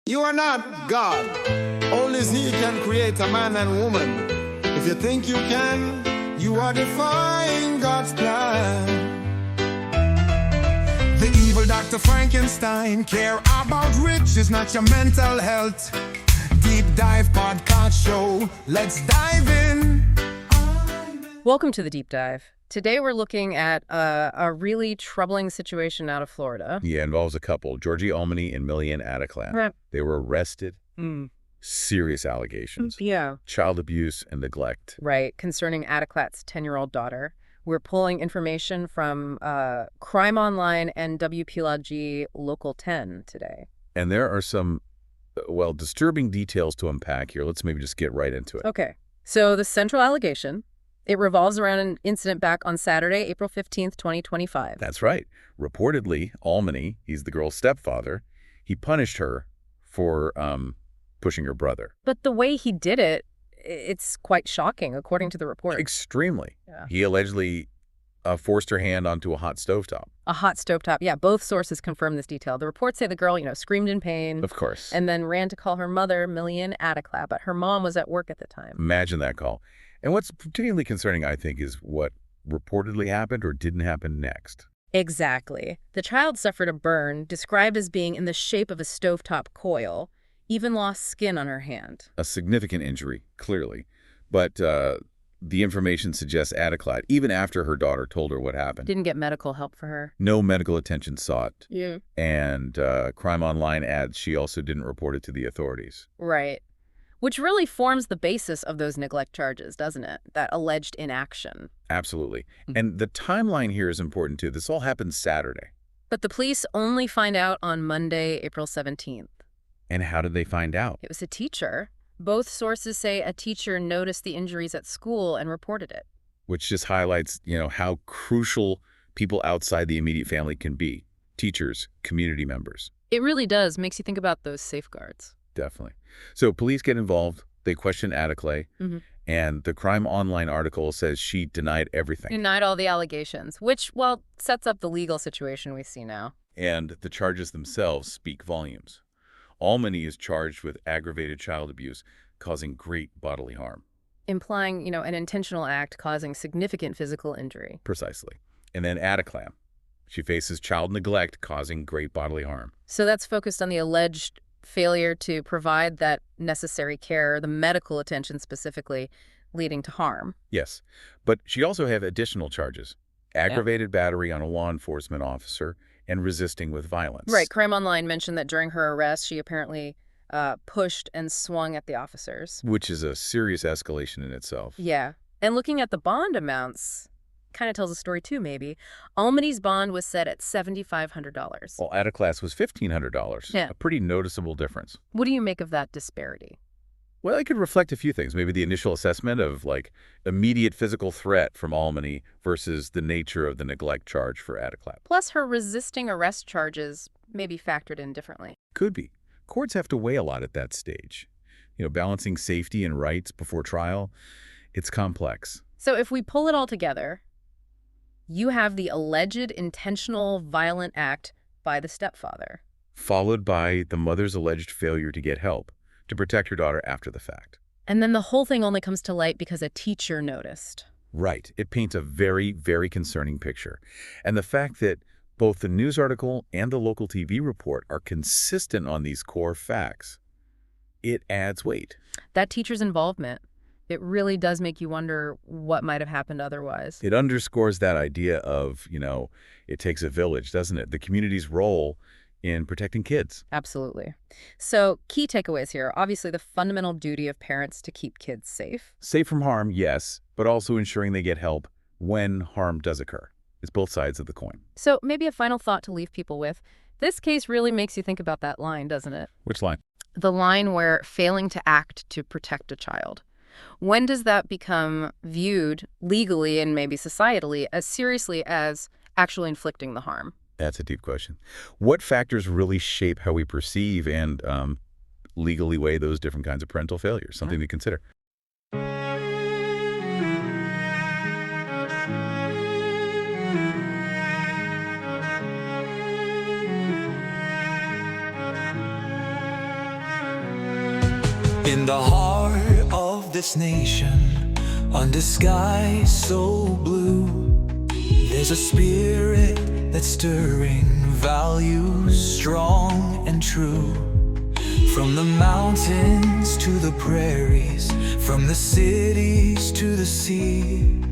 You are not God. Only He can create a man and woman. If you think you can, you are defying God's plan. The evil Dr. Frankenstein care about riches, not your mental health. Deep Dive Podcast Show. Let's dive in. Welcome to the Deep Dive. Today we're looking at a really troubling situation out of Florida. Yeah, involves a couple, Georgy Almony and Milliene Adeclat. Right. They were arrested. Serious allegations. Yeah. Child abuse and neglect. Right, concerning Adeclat's 10-year-old daughter. We're pulling information from Crime Online and WPLG Local 10 today. And there are some, disturbing details to unpack here. Let's maybe just get right into it. Okay, so the central allegation, it revolves around an incident back on Saturday, April 15th, 2025. That's right. Reportedly, Almony, he's the girl's stepfather, he punished her for pushing her brother. But the way he did it, it's quite shocking, according to the report. Extremely. Yeah. He allegedly forced her hand onto a hot stovetop. A hot stovetop. Yeah, both sources confirm this detail. The reports say the girl, screamed in pain. Of course. And then ran to call her mother, Milliene Adeclat, but her mom was at work at the time. Imagine that call. And what's particularly concerning, I think, is what reportedly happened or didn't happen next. Exactly. The child suffered a burn, described as being in the shape of a stovetop coil, even lost skin on her hand. A significant injury, clearly. But the information suggests Adeclat, even after her daughter told her what happened. Didn't get medical help for her. No medical attention sought. Yeah. And Crime Online adds she also didn't report it to the authorities. Right. Which really forms the basis of those neglect charges, doesn't it? That alleged inaction. Absolutely. And the timeline here is important, too. This all happened Saturday. But the police only find out on Monday, April 17th. And how did they find out? It was a teacher. Both sources say a teacher noticed the injuries at school and reported it. Which just highlights, how crucial people outside the immediate family can be. Teachers, community members. It really does. Makes you think about those safeguards. Definitely. So police get involved. They question Adeclat. And the Crime Online article says she denied everything. Denied all the allegations, which, sets up the legal situation we see now. And the charges themselves speak volumes. Almony is charged with aggravated child abuse causing great bodily harm. Implying, an intentional act causing significant physical injury. Precisely. And then Adeclat. She faces child neglect causing great bodily harm. So that's focused on the alleged failure to provide that necessary care, the medical attention specifically, leading to harm. Yes. But she also have additional charges. Aggravated battery on a law enforcement officer and resisting with violence. Right. Crime Online mentioned that during her arrest, she apparently pushed and swung at the officers. Which is a serious escalation in itself. Yeah. And looking at the bond amounts kind of tells a story too, maybe. Almony's bond was set at $7,500. Well, Adeclat's was $1,500. Yeah. A pretty noticeable difference. What do you make of that disparity? Well, it could reflect a few things. Maybe the initial assessment of, immediate physical threat from Almony versus the nature of the neglect charge for Adeclat. Plus, her resisting arrest charges may be factored in differently. Could be. Courts have to weigh a lot at that stage. Balancing safety and rights before trial, it's complex. So if we pull it all together, you have the alleged intentional violent act by the stepfather. Followed by the mother's alleged failure to get help to protect her daughter after the fact. And then the whole thing only comes to light because a teacher noticed. Right. It paints a very, very concerning picture. And the fact that both the news article and the local TV report are consistent on these core facts, it adds weight. That teacher's involvement, it really does make you wonder what might have happened otherwise. It underscores that idea of, it takes a village, doesn't it? The community's role in protecting kids. Absolutely. So key takeaways here. Obviously, the fundamental duty of parents to keep kids safe. Safe from harm, yes, but also ensuring they get help when harm does occur. It's both sides of the coin. So maybe a final thought to leave people with. This case really makes you think about that line, doesn't it? Which line? The line where failing to act to protect a child. When does that become viewed legally and maybe societally as seriously as actually inflicting the harm? That's a deep question. What factors really shape how we perceive and legally weigh those different kinds of parental failures? Something to consider. In the heart of this nation, under skies so blue, there's a spirit that's stirring values strong and true. From the mountains to the prairies, from the cities to the sea,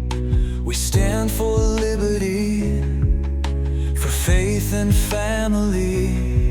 we stand for liberty, for faith and family.